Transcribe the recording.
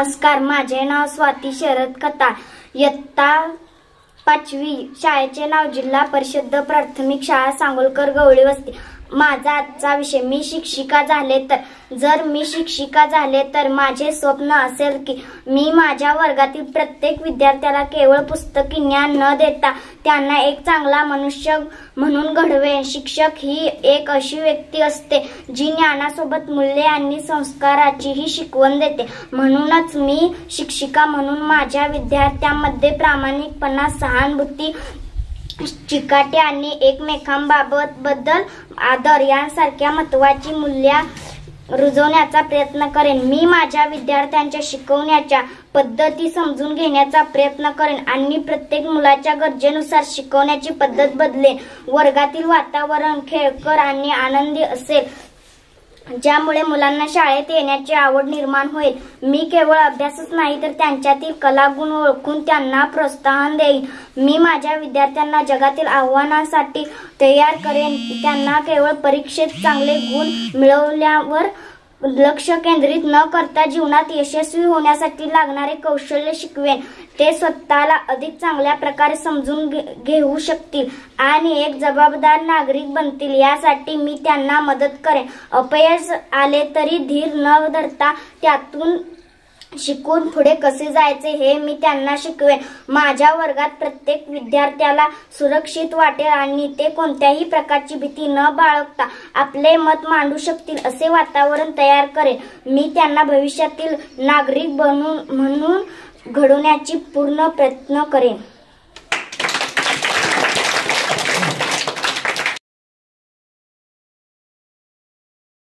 नमस्कार, माझे नाव स्वाती शरद खताळ. इयत्ता 5वी, शाळेचे नाव जिल्हा परिषद प्राथमिक शाळा सांगोलकर गवळी वस्ती. माझा आजचा विषय, मी शिक्षिका झाले तर. जर मी शिक्षिका झाले तर माझे स्वप्न असेल की मी माझ्या वर्गातील प्रत्येक विद्यार्थ्याला केवळ पुस्तकी ज्ञान न देता त्यांना एक चांगला मनुष्य म्हणून घडवेन. शिक्षक ही एक अशी व्यक्ती असते जी ज्ञानासोबत मूल्ये आणि संस्काराचीही शिकवण देते. म्हणूनच मी शिक्षिका म्हणून माझ्या विद्यार्थ्यांमध्ये प्रामाणिकपणा, सहानुभूती, चिकाटी आणि एकमेकांबद्दल आदर यांसारख्या महत्त्वाची मूल्ये रुजवण्याचा प्रयत्न करेन. मी माझ्या विद्यार्थ्यांच्या शिकवण्याच्या पद्धती समजून घेण्याचा प्रयत्न करेन आणि प्रत्येक मुलाच्या गरजेनुसार शिकवण्याची पद्धत बदलेन. वर्गातील वातावरण खेळकर आणि आनंदी असेल, ज्यामुळे मुलांना शाळेत येण्याची आवड निर्माण होईल. मी केवळ अभ्यासच नाही तर त्यांच्यातील कलागुण ओळखून त्यांना प्रोत्साहन देईन. मी माझ्या विद्यार्थ्यांना जगातील आव्हानांसाठी तयार करेन. त्यांना केवळ परीक्षेत चांगले गुण मिळवल्यावर लक्ष केंद्रित न करता जीवनात यशस्वी होण्यासाठी लागणारे कौशल्य शिकवेन. ते स्वतःला अधिक चांगल्या प्रकारे समजून घेऊ शकतील आणि एक जबाबदार नागरिक बनतील यासाठी मी त्यांना मदत करेन. अपयश आले तरी धीर न धरता त्यातून शिकून पुढे कसे जायचे हे मी त्यांना शिकवेन. माझ्या वर्गात प्रत्येक विद्यार्थ्याला सुरक्षित वाटेल आणि ते कोणत्याही प्रकारची भीती न बाळगता आपले मत मांडू शकतील असे वातावरण तयार करेन. मी त्यांना भविष्यातील नागरिक म्हणून घडवण्याची पूर्ण प्रयत्न करेन.